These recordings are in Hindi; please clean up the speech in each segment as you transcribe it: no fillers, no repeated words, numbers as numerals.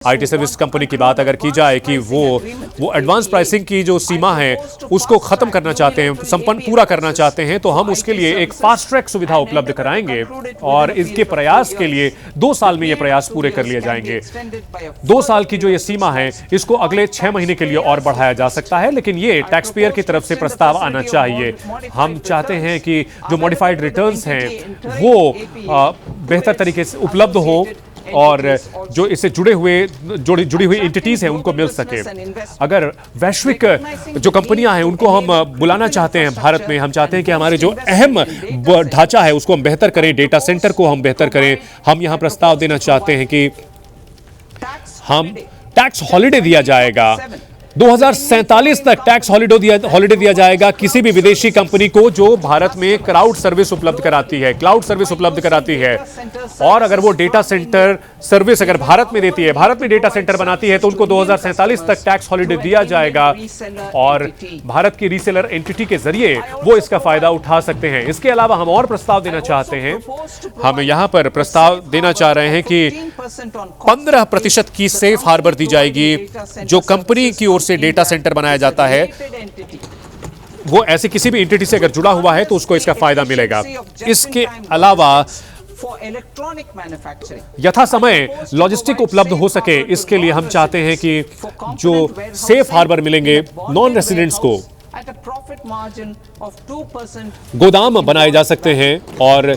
आईटी सर्विस कंपनी की बात अगर की जाए कि वो एडवांस प्राइसिंग की जो सीमा है उसको खत्म करना चाहते हैं, संपन्न पूरा करना चाहते हैं, तो हम उसके लिए एक फास्ट ट्रैक सुविधा उपलब्ध कराएंगे और इसके प्रयास के लिए 2 साल में ये प्रयास पूरे कर लिए जाएंगे। 2 साल की जो ये सीमा है इसको अगले 6 महीने के लिए और बढ़ाया जा सकता है, लेकिन ये टैक्स पेयर की तरफ से प्रस्ताव आना चाहिए। हम चाहते हैं कि जो मॉडिफाइड रिटर्न्स हैं वो बेहतर तरीके से उपलब्ध हो और जो इससे जुड़ी हुई एंटिटीज हैं उनको मिल सके। अगर वैश्विक जो कंपनियां हैं उनको हम बुलाना चाहते हैं भारत में, हम चाहते हैं कि हमारे जो अहम ढांचा है उसको हम बेहतर करें, डेटा सेंटर को हम बेहतर करें। हम यहां प्रस्ताव देना चाहते हैं कि हम टैक्स हॉलिडे दिया जाएगा, 2047 तक टैक्स हॉलिडे दिया जाएगा किसी भी विदेशी कंपनी को जो भारत में क्लाउड सर्विस उपलब्ध कराती है, और अगर वो डेटा सेंटर सर्विस अगर भारत में देती है, भारत में डेटा सेंटर बनाती है, तो उनको 2047 तक टैक्स हॉलिडे दिया जाएगा और भारत की रीसेलर एंटिटी के जरिए वो इसका फायदा उठा सकते हैं। इसके अलावा हम और प्रस्ताव देना चाहते हैं, हम यहां पर प्रस्ताव देना चाह रहे हैं कि 15% की सेफ हार्बर दी जाएगी। जो कंपनी की ओर से डेटा सेंटर बनाया जाता है वो ऐसे किसी भी एंटिटी से अगर जुड़ा हुआ है तो उसको इसका फायदा मिलेगा। इसके अलावा यथा समय लॉजिस्टिक उपलब्ध हो सके, इसके लिए हम चाहते हैं कि जो सेफ हार्बर मिलेंगे नॉन रेसिडेंट्स को, गोदाम बनाए जा सकते हैं और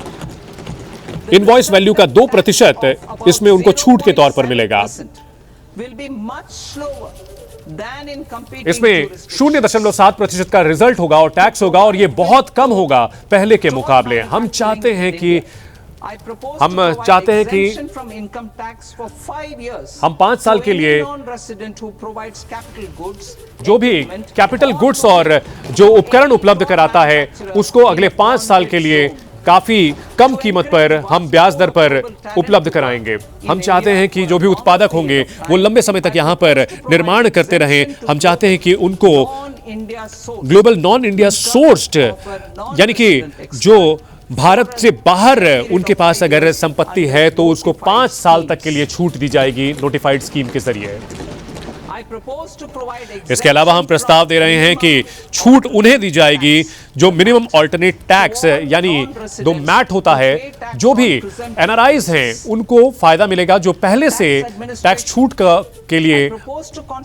इनवॉइस वैल्यू का 2% इसमें उनको छूट के तौर पर मिलेगा। इसमें 0.7% का रिजल्ट होगा और टैक्स होगा, और यह बहुत कम होगा पहले के मुकाबले। हम चाहते हैं कि हम 5 साल के लिए जो भी कैपिटल गुड्स और जो उपकरण उपलब्ध कराता है उसको अगले 5 साल के लिए काफी कम कीमत पर हम ब्याज दर पर उपलब्ध कराएंगे। हम चाहते हैं कि जो भी उत्पादक होंगे वो लंबे समय तक यहां पर निर्माण करते रहें। हम चाहते हैं कि उनको ग्लोबल नॉन इंडिया सोर्स्ड, यानी कि जो भारत से बाहर उनके पास अगर संपत्ति है तो उसको 5 साल तक के लिए छूट दी जाएगी नोटिफाइड स्कीम के जरिए। इसके अलावा हम प्रस्ताव दे रहे हैं कि छूट उन्हें दी जाएगी जो मिनिमम अल्टरनेट टैक्स यानी जो मैट होता है, जो भी एनआरआईज हैं उनको फायदा मिलेगा जो पहले से टैक्स छूट के लिए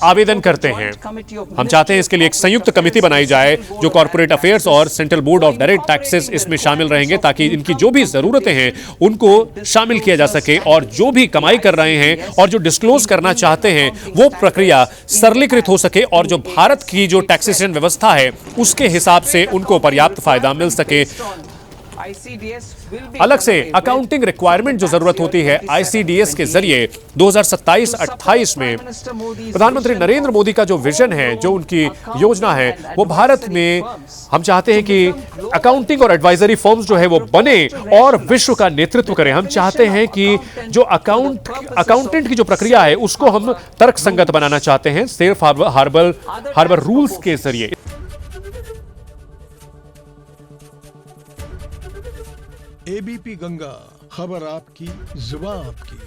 आवेदन करते हैं। हम चाहते हैं इसके लिए एक संयुक्त कमेटी बनाई जाए जो कॉर्पोरेट अफेयर्स और central board of direct taxes इसमें शामिल रहेंगे, ताकि इनकी जो भी जरूरतें हैं उनको शामिल किया जा सके और जो भी कमाई कर रहे हैं और जो डिस्क्लोज करना चाहते हैं वो प्रक्रिया सरलीकृत हो सके और जो भारत की जो टैक्सेशन व्यवस्था है उसके हिसाब से उनको पर्याप्त फायदा मिल सके। अलग से अकाउंटिंग रिक्वायरमेंट जो जरूरत होती है आईसीडीएस के जरिए 2027-28 में प्रधानमंत्री नरेंद्र मोदी का जो विजन है, जो उनकी योजना है, वो भारत में हम चाहते हैं कि अकाउंटिंग और एडवाइजरी फर्म्स जो है वो बने और विश्व का नेतृत्व करें। हम चाहते हैं कि जो अकाउंटेंट की जो प्रक्रिया है उसको हम तर्कसंगत बनाना चाहते हैं सेफ हार्बर रूल्स के जरिए। एबीपी गंगा, खबर आपकी, जुबान आपकी।